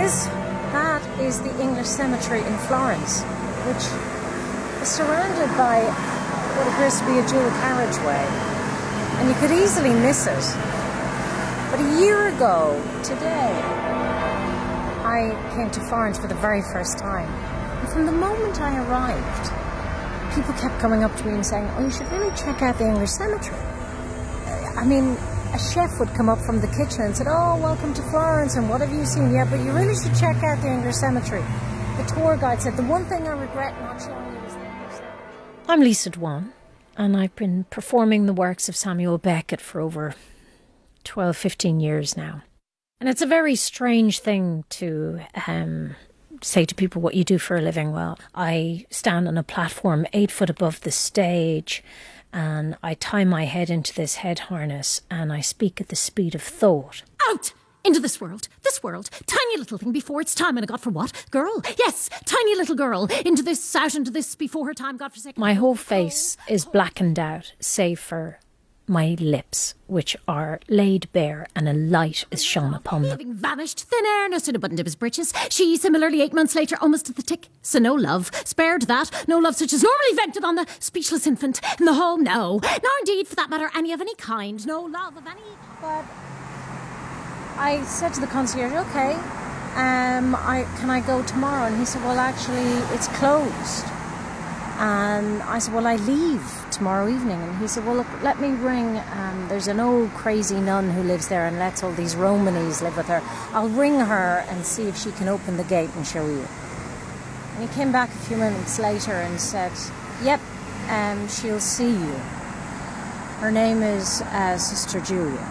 is, that is the English cemetery in Florence, which is surrounded by what appears to be a dual carriageway, and you could easily miss it. But a year ago today, I came to Florence for the very first time, and from the moment I arrived, people kept coming up to me and saying, "Oh, you should really check out the English cemetery." I mean, a chef would come up from the kitchen and said, "Oh, welcome to Florence, and what have you seen?" "Yeah, but you really should check out the English cemetery." The tour guide said, "The one thing I regret not showing you is the English cemetery." I'm Lisa Dwan, and I've been performing the works of Samuel Beckett for over 12, 15 years now. And it's a very strange thing to say to people what you do for a living. Well, I stand on a platform 8 foot above the stage, and I tie my head into this head harness, and I speak at the speed of thought. Out! Into this world, tiny little thing before its time, and a God for what? Girl? Yes, tiny little girl, out into this before her time, God forsaken. My whole face is blackened out, save for my lips, which are laid bare, and a light is shone upon them. Having vanished, thin air, no sooner buttoned up his breeches. She, similarly, 8 months later, almost at the tick. So no love, spared that, no love such as normally vented on the speechless infant in the home, no. Nor indeed, for that matter, any of any kind, no love of any... But I said to the concierge, "Okay, can I go tomorrow?" And he said, "Well, actually, it's closed." And I said, "Well, I leave tomorrow evening." And he said, "Well, look, let me ring. There's an old crazy nun who lives there and lets all these Romanis live with her. I'll ring her and see if she can open the gate and show you." And he came back a few minutes later and said, "Yep, she'll see you. Her name is Sister Julia."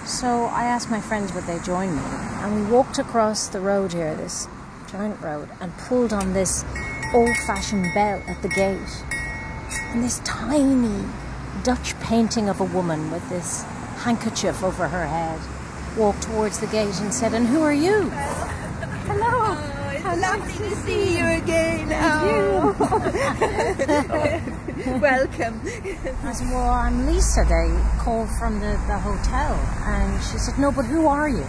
So I asked my friends would they join me, and we walked across the road here, this giant road, and pulled on this old-fashioned bell at the gate. And this tiny Dutch painting of a woman with this handkerchief over her head walked towards the gate and said, "And who are you?" Hello. How lovely to see you again. Oh. Welcome. I said, "Well, I'm Lisa. They called from the hotel." And she said, "No, but who are you?"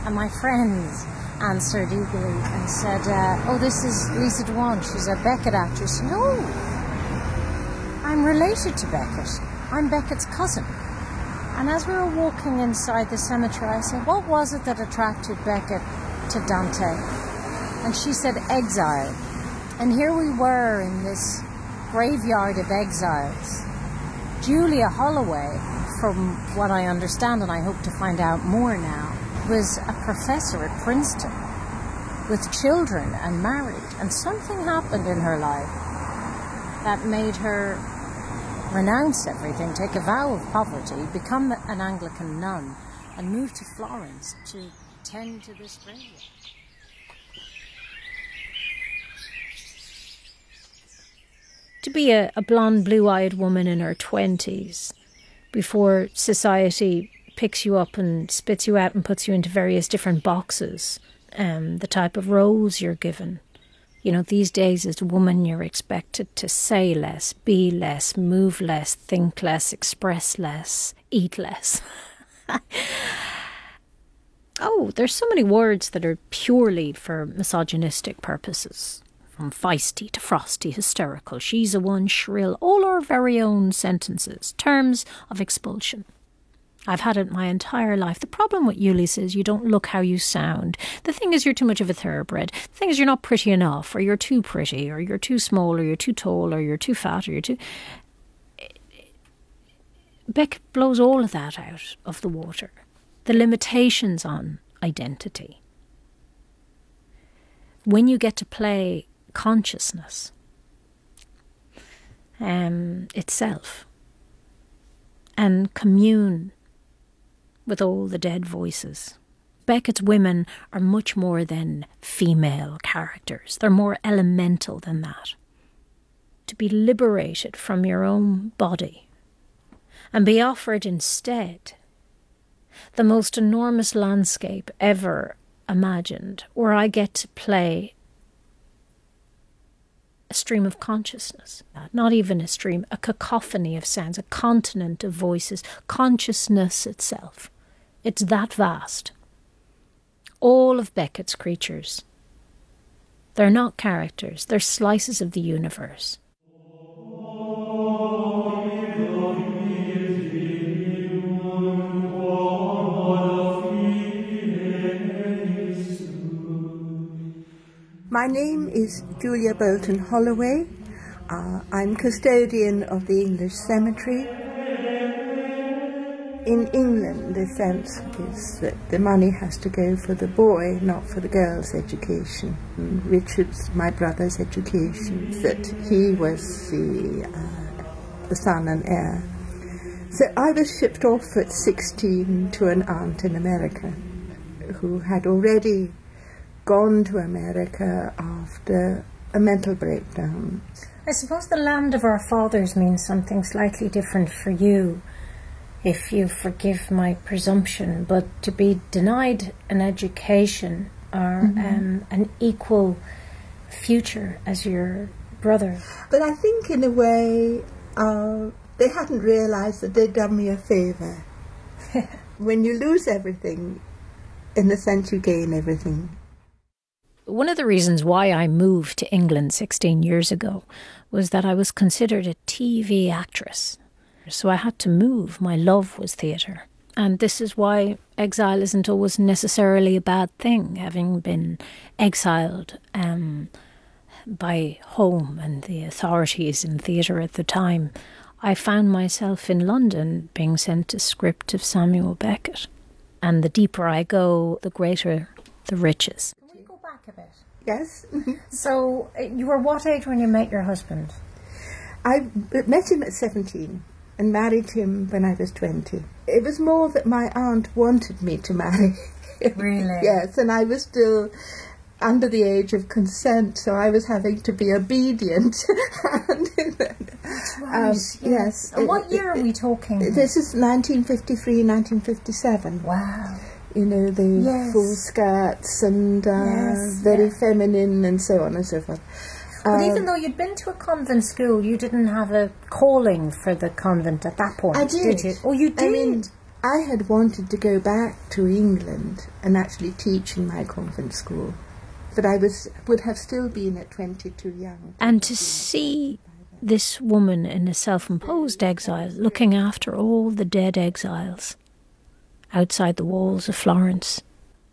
And my friends answered eagerly and said, "Oh, this is Lisa Dwan. She's a Becket actress." "No, I'm related to Becket. I'm Becket's cousin." And as we were walking inside the cemetery, I said, "What was it that attracted Becket to Dante?" And she said, "Exile." And here we were in this graveyard of exiles. Julia Holloway, from what I understand, and I hope to find out more now, was a professor at Princeton with children and married. And something happened in her life that made her renounce everything, take a vow of poverty, become an Anglican nun, and move to Florence to tend to this graveyard. To be a blonde, blue-eyed woman in her 20s before society picks you up and spits you out and puts you into various different boxes, the type of roles you're given. You know, these days as a woman you're expected to say less, be less, move less, think less, express less, eat less. Oh, there's so many words that are purely for misogynistic purposes. From feisty to frosty, hysterical, she's a one, shrill, all our very own sentences, terms of expulsion. I've had it my entire life. The problem with you, Lisa, is you don't look how you sound. The thing is you're too much of a thoroughbred. The thing is you're not pretty enough, or you're too pretty, or you're too small, or you're too tall, or you're too fat, or you're too... Beckett blows all of that out of the water. The limitations on identity. When you get to play consciousness itself and commune with all the dead voices. Beckett's women are much more than female characters. They're more elemental than that. To be liberated from your own body and be offered instead the most enormous landscape ever imagined, where I get to play a stream of consciousness, not even a stream, a cacophony of sounds, a continent of voices, consciousness itself. It's that vast. all of Beckett's creatures. They're not characters, they're slices of the universe. My name is Julia Bolton Holloway. I'm custodian of the English cemetery. In England, the sense is that the money has to go for the boy, not for the girl's education. And Richard's, my brother's education, that he was the son and heir. So I was shipped off at 16 to an aunt in America who had already gone to America after a mental breakdown. I suppose the land of our fathers means something slightly different for you, if you forgive my presumption, but to be denied an education or an equal future as your brother. But I think in a way they hadn't realised that they'd done me a favour. When you lose everything, in a sense you gain everything. One of the reasons why I moved to England 16 years ago was that I was considered a TV actress. So I had to move. My love was theatre. And this is why exile isn't always necessarily a bad thing, having been exiled by home and the authorities in theatre at the time. I found myself in London being sent a script of Samuel Beckett. And the deeper I go, the greater the riches. Can we go back a bit? Yes. So you were what age when you met your husband? I met him at 17. And married him when I was 20. It was more that my aunt wanted me to marry. Really? Yes, and I was still under the age of consent, so I was having to be obedient. Yes. And what year are we talking? This is 1953, 1957. Wow. You know, the full skirts and very feminine and so on and so forth. But even though you'd been to a convent school, you didn't have a calling for the convent at that point, I did. You? Oh, you did? I mean, I had wanted to go back to England and actually teach in my convent school, but I would have still been at 20 too young. And to see this woman in a self-imposed exile, looking after all the dead exiles outside the walls of Florence,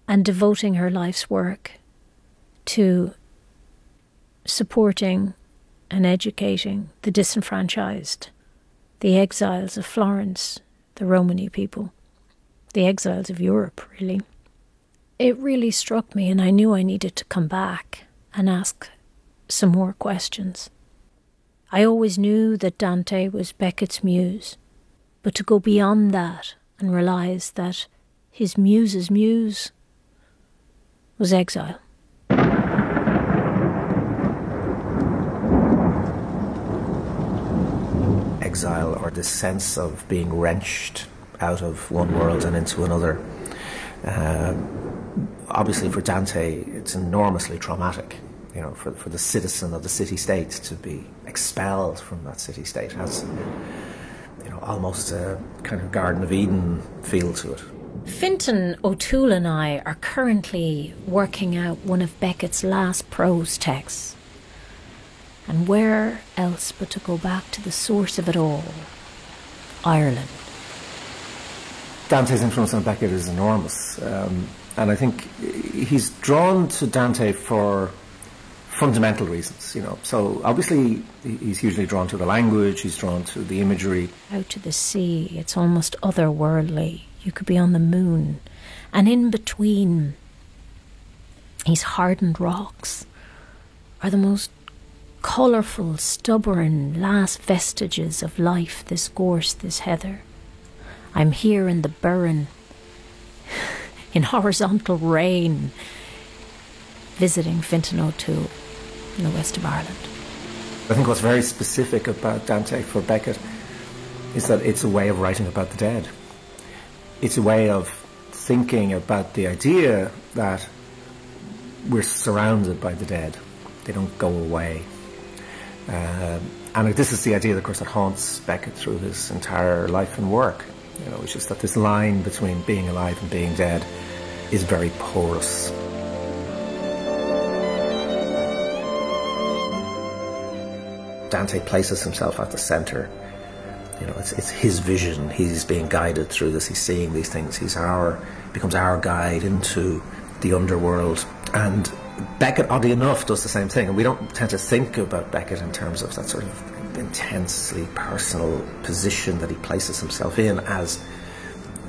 and devoting her life's work to supporting and educating the disenfranchised, the exiles of Florence, the Romani people, the exiles of Europe, really. It really struck me, and I knew I needed to come back and ask some more questions. I always knew that Dante was Beckett's muse, but to go beyond that and realise that his muse's muse was exile. Exile, or this sense of being wrenched out of one world and into another. Obviously for Dante it's enormously traumatic, you know, for the citizen of the city-state to be expelled from that city-state has, you know, almost a kind of Garden of Eden feel to it. Fintan O'Toole and I are currently working out one of Beckett's last prose texts. And where else but to go back to the source of it all, Ireland. Dante's influence on Becket is enormous, and I think he's drawn to Dante for fundamental reasons, you know. So obviously he's hugely drawn to the language, he's drawn to the imagery. Out to the sea, it's almost otherworldly. You could be on the moon. And in between, these hardened rocks are the most colourful, stubborn, last vestiges of life, this gorse, this heather. I'm here in the Burren, in horizontal rain, visiting Fintan O'Toole in the west of Ireland. I think what's very specific about Dante for Becket is that it's a way of writing about the dead. It's a way of thinking about the idea that we're surrounded by the dead. They don't go away. And this is the idea, of course, that haunts Becket through his entire life and work. You know, it's just that this line between being alive and being dead is very porous. Dante places himself at the centre. You know, it's his vision. He's being guided through this. He's seeing these things. Becomes our guide into the underworld. And Beckett, oddly enough, does the same thing. And we don't tend to think about Beckett in terms of that sort of intensely personal position that he places himself in as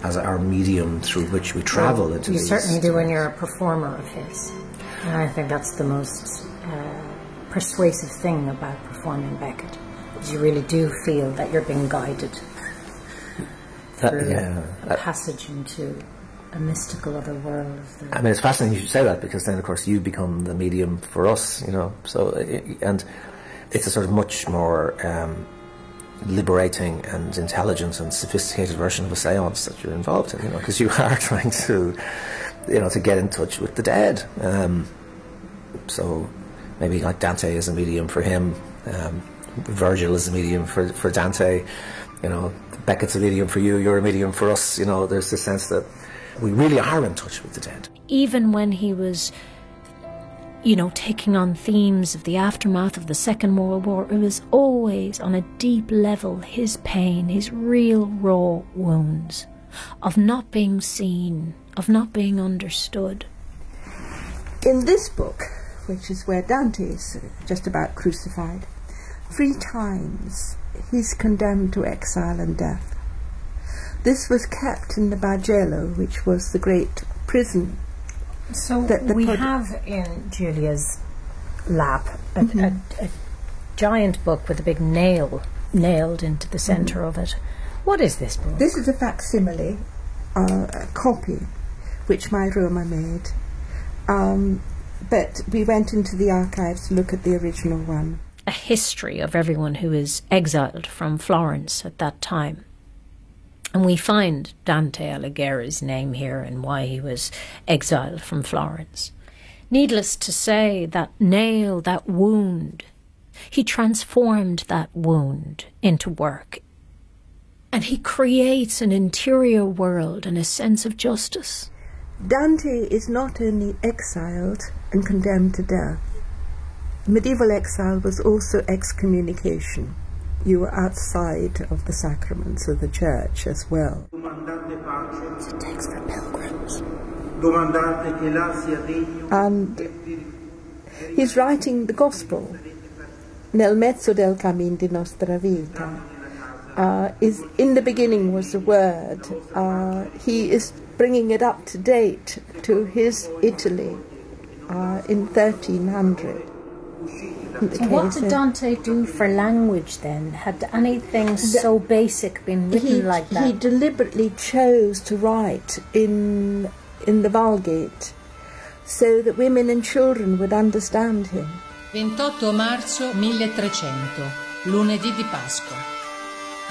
our medium through which we travel into these. You certainly do when you're a performer of his. And I think that's the most persuasive thing about performing Beckett. You really do feel that you're being guided through a passage into a mystical other world. I mean, it's fascinating you should say that, because then, of course, you become the medium for us, you know. So, and it's a sort of much more liberating and intelligent and sophisticated version of a seance that you're involved in, you know, because you are trying to, you know, to get in touch with the dead. So maybe like Dante is a medium for him. Virgil is a medium for Dante, you know, Beckett's a medium for you, you're a medium for us, you know. There's this sense that we really are in touch with the dead. Even when he was, you know, taking on themes of the aftermath of the Second World War, it was always on a deep level his pain, his real raw wounds of not being seen, of not being understood. In this book, which is where Dante is just about crucified, 3 times he's condemned to exile and death. This was kept in the Bargello, which was the great prison. So we have in Julia's lap a giant book with a big nail nailed into the centre of it. What is this book? This is a facsimile, a copy, which my Roma made. But we went into the archives to look at the original one. A history of everyone who is exiled from Florence at that time. And we find Dante Alighieri's name here and why he was exiled from Florence. Needless to say, that nail, that wound, he transformed that wound into work. And he creates an interior world and a sense of justice. Dante is not only exiled and condemned to death. Medieval exile was also excommunication. You were outside of the sacraments of the church as well. It's a text for pilgrims. And he's writing the gospel. Nel mezzo del cammin di nostra vita. In the beginning was the word. He is bringing it up to date to his Italy in 1300. So what did Dante do for language then? Had anything so basic been written like that? He deliberately chose to write in the Vulgate so that women and children would understand him. 28 marzo 1300, lunedì di Pasqua.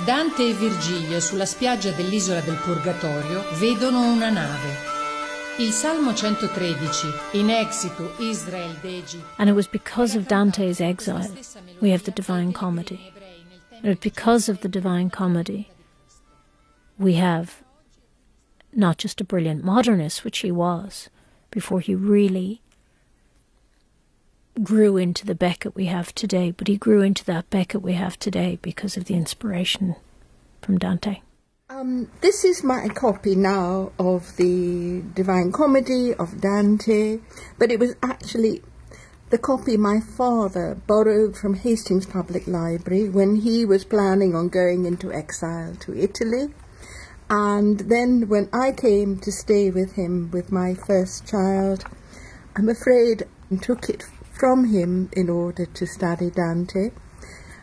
Dante e Virgilio sulla spiaggia dell'isola del Purgatorio vedono una nave. Il Salmo 113, in exitu Israel degi. And it was because of Dante's exile we have the Divine Comedy. And it's because of the Divine Comedy we have not just a brilliant modernist, which he was, before he really grew into the Becket we have today, but he grew into that Becket we have today because of the inspiration from Dante. This is my copy now of the Divine Comedy of Dante, but it was actually the copy my father borrowed from Hastings Public Library when he was planning on going into exile to Italy. And then when I came to stay with him with my first child, I'm afraid I took it from him in order to study Dante.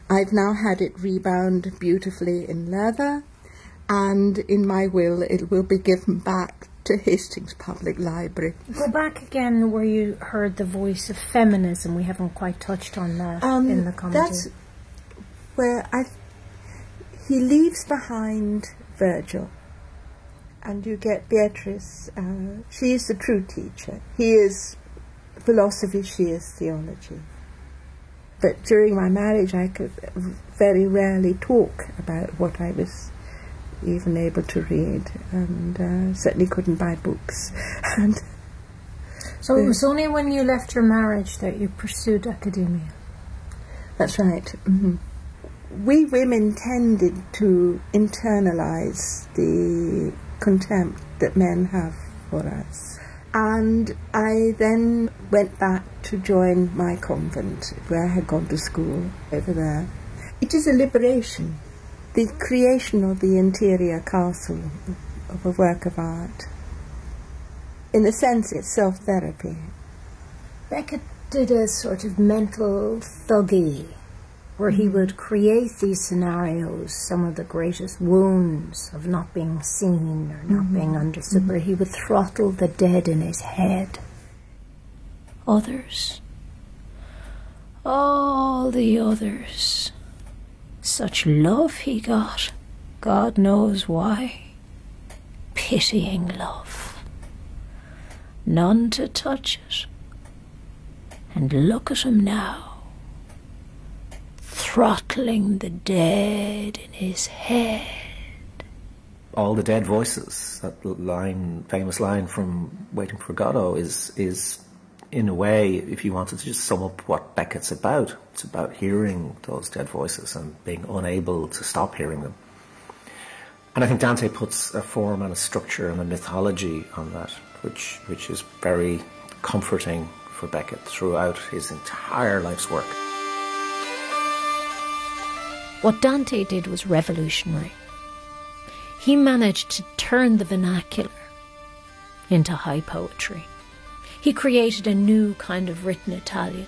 I've now had it rebound beautifully in leather, and in my will it will be given back to Hastings Public Library. Go back again where you heard the voice of feminism. We haven't quite touched on that in the comedy. That's where he leaves behind Virgil, and you get Beatrice. She is the true teacher. He is philosophy, she is theology. But during my marriage I could very rarely talk about what I was even able to read, and certainly couldn't buy books. And so it was only when you left your marriage that you pursued academia? That's right. Mm-hmm. We women tended to internalise the contempt that men have for us. And I then went back to join my convent, where I had gone to school over there. It is a liberation, the creation of the interior castle of a work of art. In a sense, it's self-therapy. Beckett did a sort of mental thuggee, where he would create these scenarios, some of the greatest wounds of not being seen or not being understood, where he would throttle the dead in his head. Others, all the others, such love he got, God knows why. Pitying love. None to touch it. And look at him now, throttling the dead in his head. All the dead voices, that famous line from Waiting for Godot is in a way, if you wanted to just sum up what Beckett's about, it's about hearing those dead voices and being unable to stop hearing them. And I think Dante puts a form and a structure and a mythology on that, which is very comforting for Beckett throughout his entire life's work. What Dante did was revolutionary. He managed to turn the vernacular into high poetry. He created a new kind of written Italian.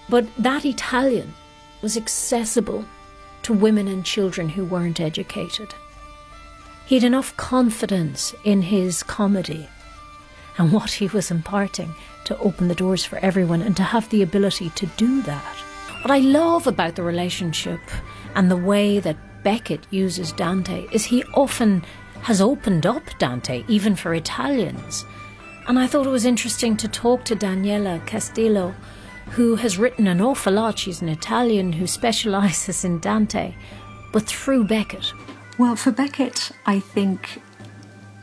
But that Italian was accessible to women and children who weren't educated. He had enough confidence in his comedy and what he was imparting to open the doors for everyone and to have the ability to do that. What I love about the relationship and the way that Beckett uses Dante is he often has opened up Dante, even for Italians. And I thought it was interesting to talk to Daniela Castillo, who has written an awful lot. She's an Italian who specialises in Dante, but through Beckett. Well, for Beckett, I think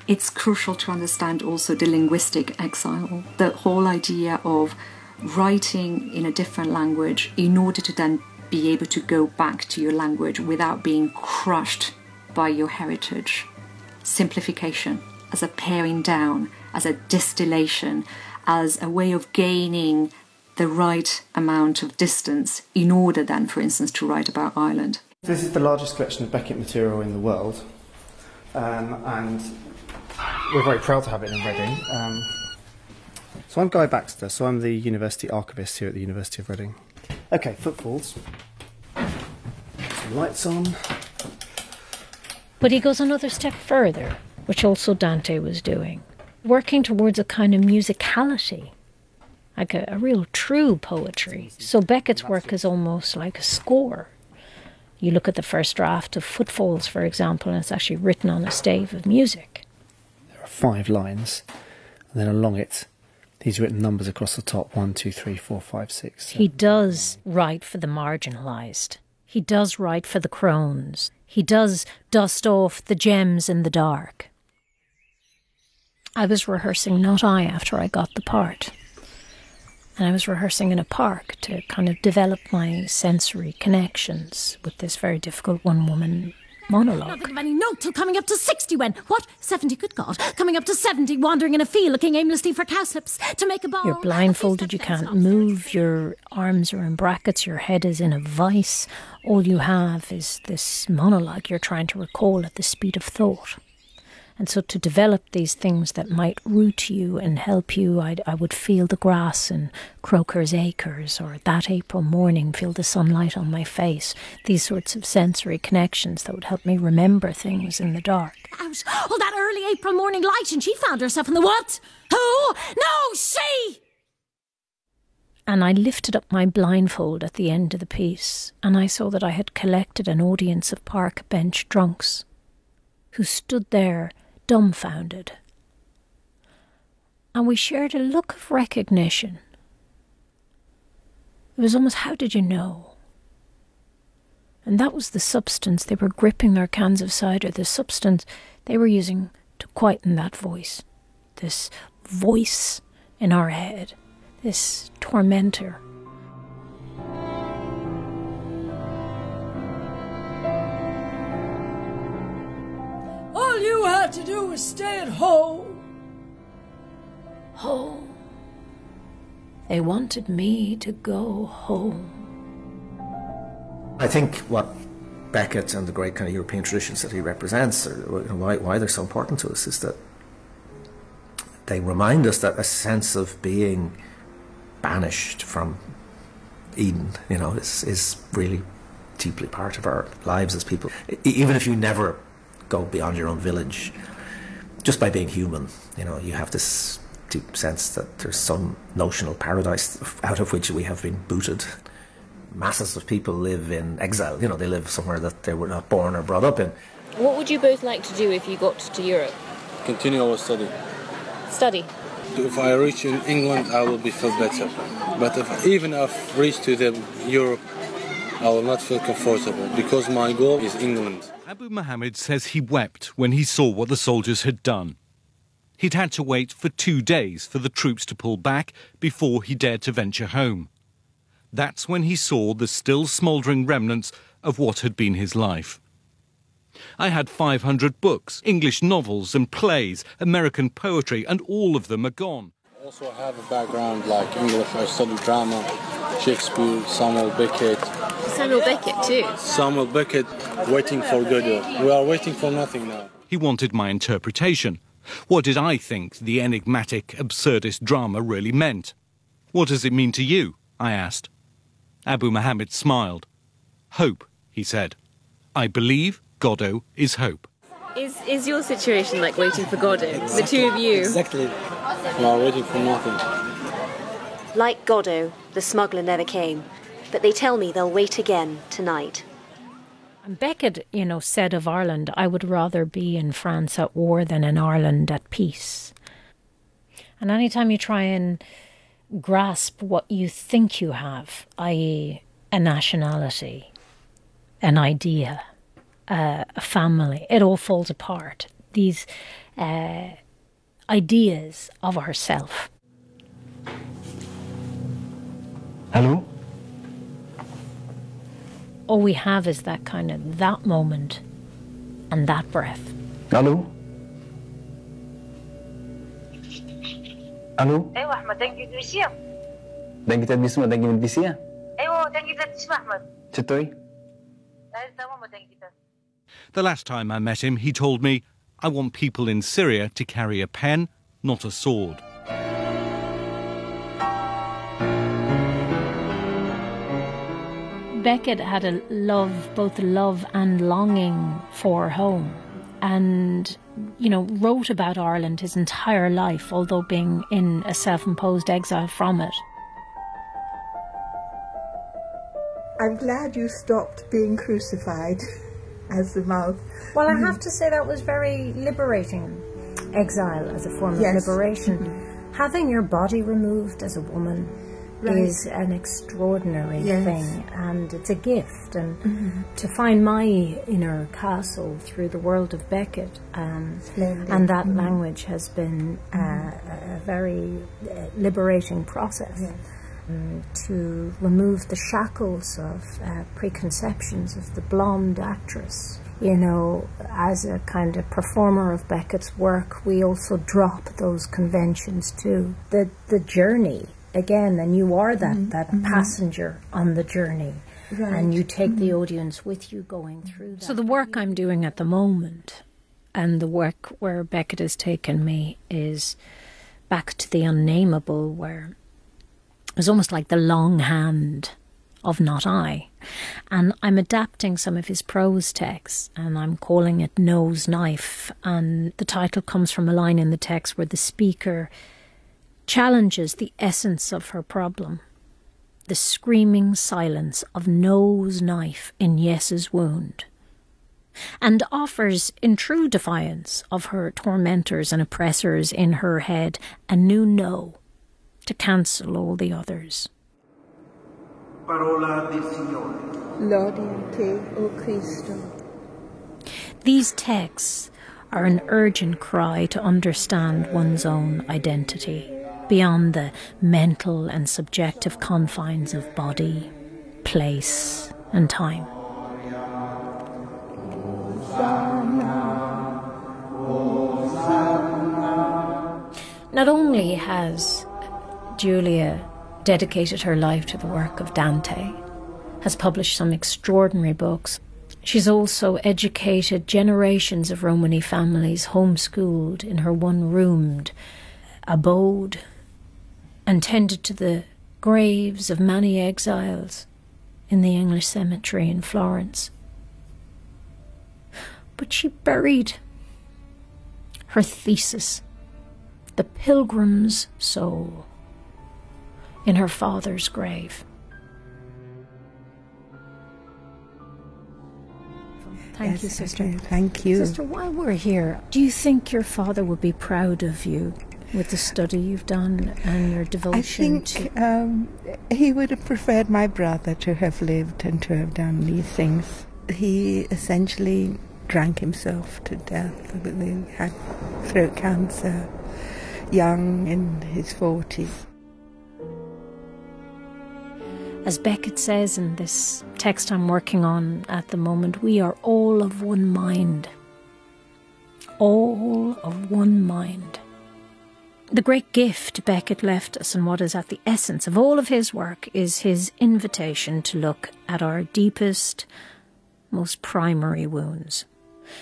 it's crucial to understand also the linguistic exile, the whole idea of writing in a different language in order to then be able to go back to your language without being crushed by your heritage. Simplification as a paring down, as a distillation, as a way of gaining the right amount of distance in order then, for instance, to write about Ireland. This is the largest collection of Beckett material in the world, and we're very proud to have it in Reading. So I'm Guy Baxter, so I'm the University Archivist here at the University of Reading. Okay, footfalls. Some lights on. But he goes another step further, which also Dante was doing, working towards a kind of musicality, like a real true poetry. So Beckett's work is almost like a score. You look at the first draft of Footfalls, for example, and it's actually written on a stave of music. There are 5 lines, and then along it, he's written numbers across the top, 1, 2, 3, 4, 5, 6. 7. He does write for the marginalised. He does write for the crones. He does dust off the gems in the dark. I was rehearsing Not I after I got the part. And I was rehearsing in a park to kind of develop my sensory connections with this very difficult one-woman monologue. Not of any note till coming up to 60 when... What? 70? Good God. Coming up to 70, wandering in a field, looking aimlessly for cowslips to make a ball. You're blindfolded, you can't move, your arms are in brackets, your head is in a vice. All you have is this monologue you're trying to recall at the speed of thought. And so to develop these things that might root you and help you, I would feel the grass in Croker's Acres, or that April morning, feel the sunlight on my face. These sorts of sensory connections that would help me remember things in the dark. Out. Oh, that early April morning light, and she found herself in the what? Who? No, she! And I lifted up my blindfold at the end of the piece, and I saw that I had collected an audience of park bench drunks who stood there dumbfounded. And we shared a look of recognition. It was almost, how did you know? And that was the substance. They were gripping their cans of cider, the substance they were using to quieten that voice. This voice in our head, this tormentor. All you had to do was stay at home. Home. They wanted me to go home. I think what Beckett and the great kind of European traditions that he represents, or why they're so important to us, is that they remind us that a sense of being banished from Eden, is really deeply part of our lives as people. Even if you never go beyond your own village, just by being human, you have this deep sense that there's some notional paradise out of which we have been booted. Masses of people live in exile, they live somewhere that they were not born or brought up in. What would you both like to do if you got to Europe? Continue our study. Study? If I reach in England, I will feel better. But even if I reach to Europe, I will not feel comfortable, because my goal is England. Abu Muhammad says he wept when he saw what the soldiers had done. He'd had to wait for 2 days for the troops to pull back before he dared to venture home. That's when he saw the still smouldering remnants of what had been his life. I had 500 books, English novels and plays, American poetry, and all of them are gone. Also, I have a background like English. I studied drama, Shakespeare, Samuel Beckett. Samuel Beckett too? Samuel Beckett, Waiting for Godot. We are waiting for nothing now. He wanted my interpretation. What did I think the enigmatic, absurdist drama really meant? What does it mean to you? I asked. Abu Muhammad smiled. Hope, he said. I believe Godot is hope. Is your situation like Waiting for Godot? Exactly. The two of you? Exactly. We are waiting for nothing. Like Godot, the smuggler never came, but they tell me they'll wait again tonight. And Beckett, said of Ireland, I would rather be in France at war than in Ireland at peace. And anytime you try and grasp what you think you have, i.e. a nationality, an idea, a family, it all falls apart. These ideas of ourself. Hello? All we have is that moment and that breath. Hello? الو ايوه احمد دنجي تمشيها دنجي تدبيسما دنجي مدبيسيا ايوه دنجي تسمع احمد شتوي The last time I met him, he told me, I want people in Syria to carry a pen, not a sword. Beckett had both love and longing for home, and wrote about Ireland his entire life, although being in a self-imposed exile from it. I'm glad you stopped being crucified as the mouth. Well, I have to say that was very liberating, exile as a form of liberation. Having your body removed as a woman is an extraordinary thing, and it's a gift. And to find my inner castle through the world of Beckett, and that language has been a very liberating process. To remove the shackles of preconceptions of the blonde actress. As a kind of performer of Beckett's work, we also drop those conventions too. The journey, again, and you are that passenger on the journey, and you take the audience with you going through that. So the work I'm doing at the moment, and the work where Beckett has taken me, is back to the unnameable, where it's almost like the long hand of Not I. And I'm adapting some of his prose texts, and I'm calling it Nose Knife. And the title comes from a line in the text where the speaker challenges the essence of her problem, the screaming silence of Nose Knife in Yes's wound, and offers, in true defiance of her tormentors and oppressors in her head, a new no to cancel all the others. Parola del Signore. Lodi te, O Cristo. These texts are an urgent cry to understand one's own identity beyond the mental and subjective confines of body, place, and time. Not only has Julia dedicated her life to the work of Dante, has published some extraordinary books, she's also educated generations of Romani families, homeschooled in her one-roomed abode, and tended to the graves of many exiles in the English cemetery in Florence. But she buried her thesis, The Pilgrim's Soul, in her father's grave. Thank you, Sister. Thank you. Sister, while we're here, do you think your father would be proud of you with the study you've done and your devotion he would have preferred my brother to have lived and to have done these things. He essentially drank himself to death. He had throat cancer, young, in his 40s. As Beckett says in this text I'm working on at the moment, we are all of one mind. All of one mind. The great gift Beckett left us, and what is at the essence of all of his work, is his invitation to look at our deepest, most primary wounds.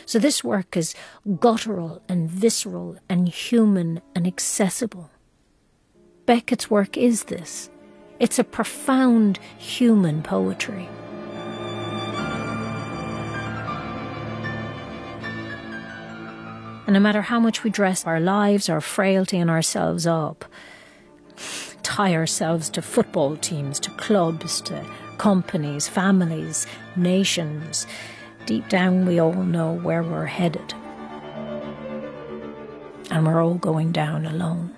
So this work is guttural and visceral and human and accessible. Beckett's work is this. It's a profound human poetry. And no matter how much we dress our lives, our frailty and ourselves up, tie ourselves to football teams, to clubs, to companies, families, nations, deep down we all know where we're headed. And we're all going down alone.